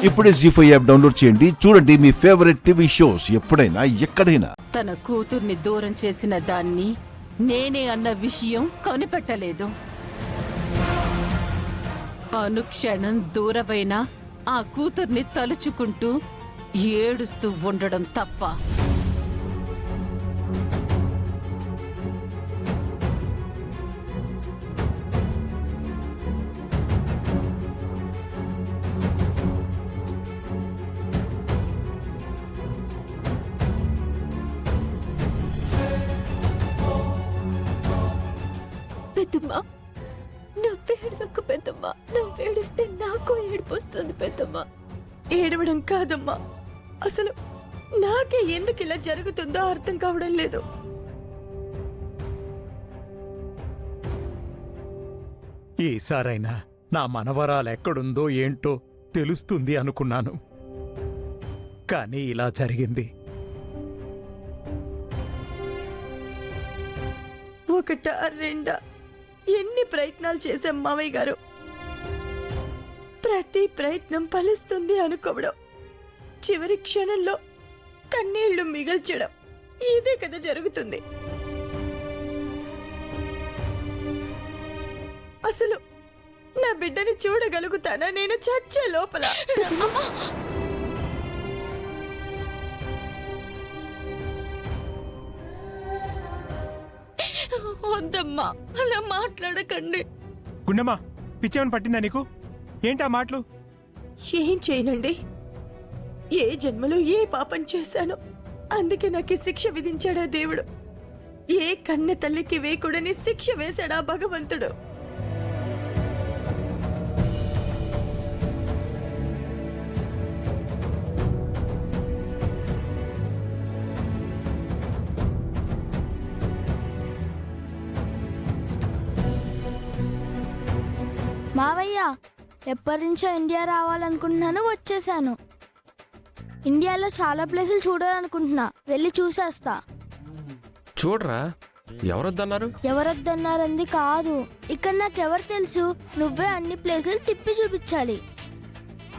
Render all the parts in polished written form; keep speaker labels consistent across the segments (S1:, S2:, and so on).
S1: ఇప్పుడే జీ5 app download చేయండి. చూడండి మీ ఫేవరెట్ టీవీ షోస్ ఎప్పుడైనా ఎక్కడైనా.
S2: తన కూతుర్ని దూరం చేసిన దాన్ని నేనే అన్న విషయం కనిపెట్టలేదు. అనుక్షణం దూరమైన ఆ కూతుర్ని తలుచుకుంటూ ఏడుస్తూ ఉండడం తప్ప.
S3: పెద్దమ్మా, నవ్వేడవకు పెద్దమ్మా. నవ్వేడిస్తే నాకు ఏడుపొస్తుంది పెద్దమ్మా.
S4: ఏడవడం కాదమ్మా, అసలు నాకే ఎందుకు ఇలా జరుగుతుందో అర్థం కావడం లేదు.
S5: ఈసారైనా నా మనవరాలు ఎక్కడుందో ఏంటో తెలుస్తుంది అనుకున్నాను, కానీ ఇలా జరిగింది.
S4: ఒకటా రెండా ఎన్ని ప్రయత్నాలు చేశాం మావయ్య గారు. ప్రతి ప్రయత్నం ఫలిస్తుంది అనుకోవడం, చివరి క్షణంలో కన్నీళ్లు మిగల్చడం, ఇదే కదా జరుగుతుంది. అసలు నా బిడ్డని చూడగలుగుతానా నేను చచ్చే లోపల?
S3: వద్దమ్మా, అలా మాట్లాడకండి.
S6: గుండమ్మా, పిచ్చేమని పట్టిందా నీకు? ఏంటా మాటలు?
S4: ఏం చేయనండి, ఏ జన్మలో ఏ పాపం చేశానో అందుకే నాకు శిక్ష విధించాడా దేవుడు. ఏ కన్న తల్లికి వేయకూడని శిక్ష వేశాడా భగవంతుడు.
S7: మావయ్య, ఎప్పటి నుంచో ఇండియా రావాలనుకుంటున్నాను, వచ్చేసాను. ఇండియాలో చాలా ప్లేసులు చూడాలనుకుంటున్నా, వెళ్ళి చూసేస్తా.
S8: చూడరా, ఎవరొద్దన్నారు?
S7: ఎవరొద్దన్నారంది కాదు, ఇక్కడ నాకెవరు తెలుసు, నువ్వే అన్ని ప్లేసులు తిప్పి చూపించాలి.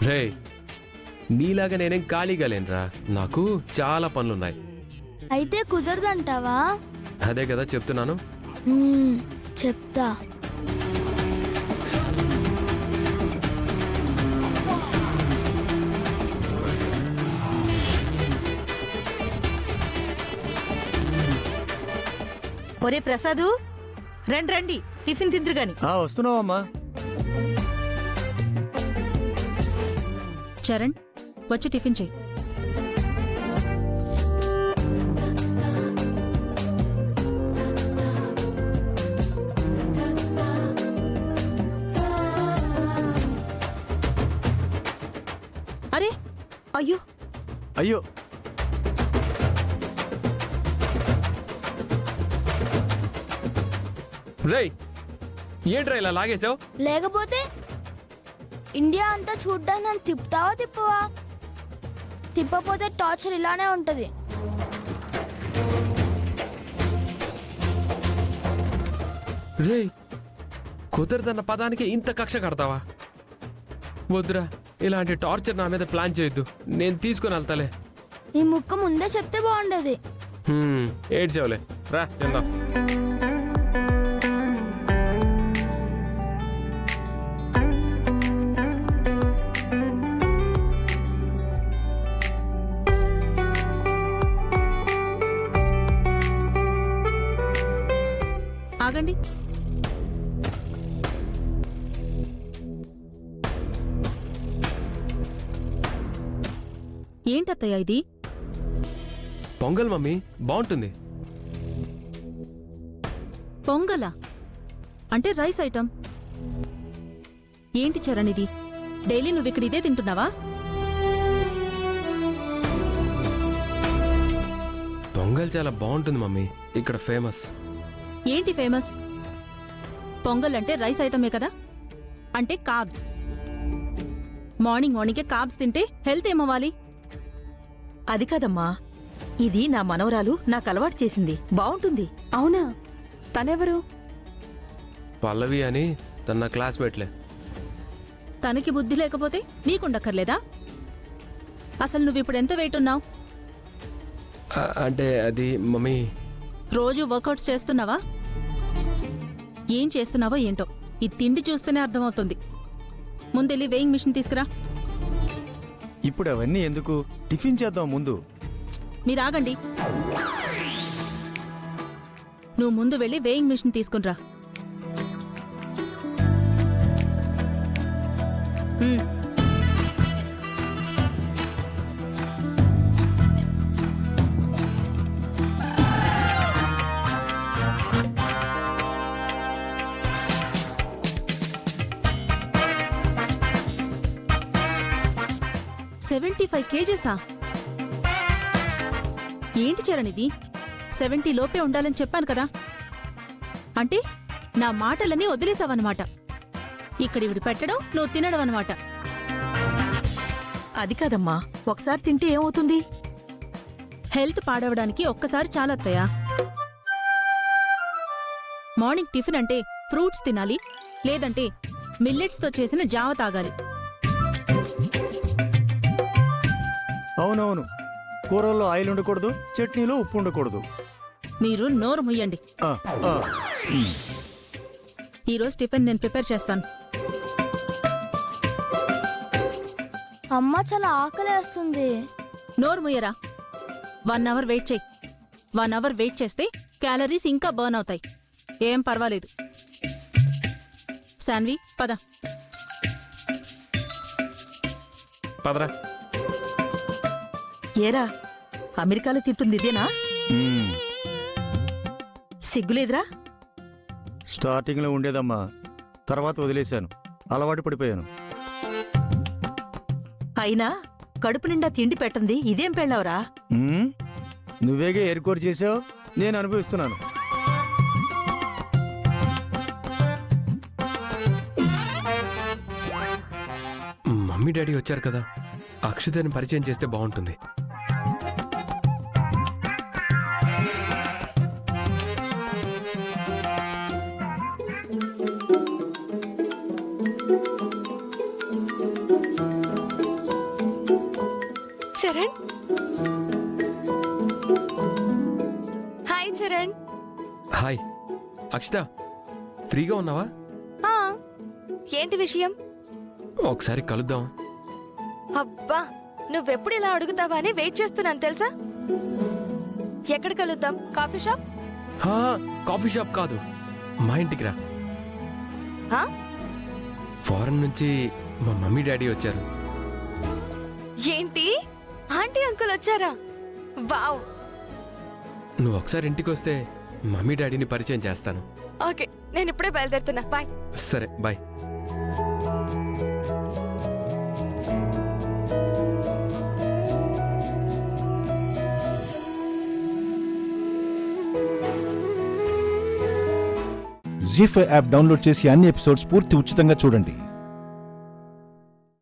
S8: రే, నీలాగా నేనేం ఖాళీగా లేనురా, నాకు చాలా పనులున్నాయి.
S7: అయితే కుదరదంటావా?
S8: అదే కదా చెప్తున్నాను.
S7: చెప్తా.
S9: ఒరే ప్రసాదు, రండి రండి, టిఫిన్ తిందురు గాని.
S5: వస్తున్నావమ్మా.
S9: చరణ్, వచ్చి టిఫిన్ చెయ్యి. అరే, అయ్యో
S5: అయ్యో,
S8: రేయ్, ఏంట్రా ఇలా లాగేసావు?
S7: లేకపోతే ఇండియా అంతా చూడ్డానికి నన్ను తిప్పుతావా తిప్పవా? తిప్పపోతే టార్చర్ ఇలానే ఉంటది.
S8: రేయ్, కుదరదన్న పదానికి ఇంత కక్ష కడతావా? వద్దురా, ఇలాంటి టార్చర్ నా మీద ప్లాన్ చేయొద్దు, నేను తీసుకొని వెళ్తాలే.
S7: ఈ ముక్క ముందే చెప్తే బాగుండేది.
S8: ఏడ్చేవలే, రా తిందాం.
S9: ఆగండి. ఏంటత్తయ్య ఇది?
S8: పొంగల్ మమ్మీ, బాగుంటుంది.
S9: పొంగలా? అంటే రైస్ ఐటమ్. ఏంటి చరణ్ ఇది? డైలీ నువ్వు ఇక్కడ ఇదే తింటున్నావా?
S8: పొంగల్ చాలా బాగుంటుంది మమ్మీ, ఇక్కడ ఫేమస్.
S9: ఏంటి ఫేమస్? పొంగల్ అంటే రైస్ ఐటమే కదా, అంటే కార్బ్స్. మార్నింగే కార్బ్స్ తింటే హెల్త్ ఏమవ్వాలి?
S3: అది కాదమ్మా, ఇది నా మనవరాలు నాకు అలవాటు చేసింది, బాగుంటుంది.
S2: అవునా? తనెవరు?
S8: పల్లవి అని, తన క్లాస్మేట్లే.
S9: తనకి బుద్ధి లేకపోతే నీకుండక్కర్లేదా? అసలు నువ్వు ఇప్పుడు ఎంత వెయిట్ ఉన్నావు?
S8: అంటే అది మమ్మీ.
S9: రోజు వర్కౌట్స్ చేస్తున్నావా? ఏం చేస్తున్నావో ఏంటో ఈ తిండి చూస్తేనే అర్థమవుతుంది. ముందెళ్ళి వెయింగ్ మిషన్ తీసుకురా.
S5: ఇప్పుడు అవన్నీ ఎందుకు? టిఫిన్ చేద్దాం ముందు.
S9: మీరు ఆగండి. నువ్వు ముందు వెళ్ళి వెయింగ్ మిషన్ తీసుకునిరా. హ్మ్. కేజెసా? ఏంటి చరణ్ ఇది? 70 లోపే ఉండాలని చెప్పాను కదా. అంటే నా మాటలన్నీ వదిలేసావన్నమాట. ఇక్కడివిడి పెట్టడం, నువ్వు తినడం అన్నమాట.
S3: అది కాదమ్మా, ఒకసారి తింటే ఏమవుతుంది?
S9: హెల్త్ పాడవడానికి ఒక్కసారి చాలత్తయ్యా. మార్నింగ్ టిఫిన్ అంటే ఫ్రూట్స్ తినాలి, లేదంటే మిల్లెట్స్తో చేసిన జావ తాగాలి.
S5: అవునవును, కూరల్లో ఆయిల్ ఉండకూడదు, చట్నీలో ఉప్పు ఉండకూడదు.
S9: మీరు నోరు ముయ్యండి.
S5: ఆ, ఆ.
S9: ఈరోజు టిఫిన్ నేను ప్రిపేర్ చేస్తాను.
S7: అమ్మ చాలా ఆకలేస్తుంది.
S9: నోరు ముయ్యరా. 1 అవర్ వెయిట్ చెయ్యి. 1 అవర్ వెయిట్ చేస్తే క్యాలరీస్ ఇంకా బర్న్ అవుతాయి. ఏం పర్వాలేదు. శాన్వి పద.
S8: పదరా.
S3: ఏరా, అమెరికాలో తింటుంది ఇదేనా?
S5: మ్మ్.
S3: సిగ్గులేదురా?
S5: స్టార్టింగ్లో ఉండేదమ్మా, తర్వాత వదిలేశాను. అలవాటు పడిపోయాను.
S3: అయినా కడుపు నిండా తిండి పెట్టంది ఇదేం పెళ్ళవరా?
S5: మ్మ్? నువ్వేగా ఎయిర్కోర్ చేసావు, నేను అనుభవిస్తున్నాను.
S8: మమ్మీ డాడీ వచ్చారు కదా, అక్షతని పరిచయం చేస్తే బాగుంటుంది.
S10: చరణ్, హాయ్ చరణ్.
S8: హాయ్ అక్షిత, ఫ్రీగా ఉన్నావా?
S10: ఆ, ఏంటి విషయం?
S8: ఒకసారి కలుద్దాం.
S10: అబ్బా, నువ్వెప్పుడు ఇలా అడుగుతావా అని వెయిట్ చేస్తున్నాను తెలుసా. ఎక్కడ కలుద్దాం? Coffee shop?
S8: హా, కాఫీ షాప్ కాదు, మా ఇంటికి రా.
S10: ఆ?
S8: ఫారెన్ నుంచి మా మమ్మీ డాడీ వచ్చారు.
S10: ఏంటి, ఆంటీ అంకుల్ వచ్చారా? వావ్.
S8: నువ్వు ఒకసారి ఇంటికి వస్తే మమ్మీ డాడీని పరిచయం చేస్తాను.
S10: ఓకే, నేను ఇప్పుడే బయలుదేరుతున్నా. బాయ్.
S8: సరే, బాయ్.
S1: జీ5 యాప్ డౌన్లోడ్ చేసి అన్ని ఎపిసోడ్స్ పూర్తి ఉచితంగా చూడండి.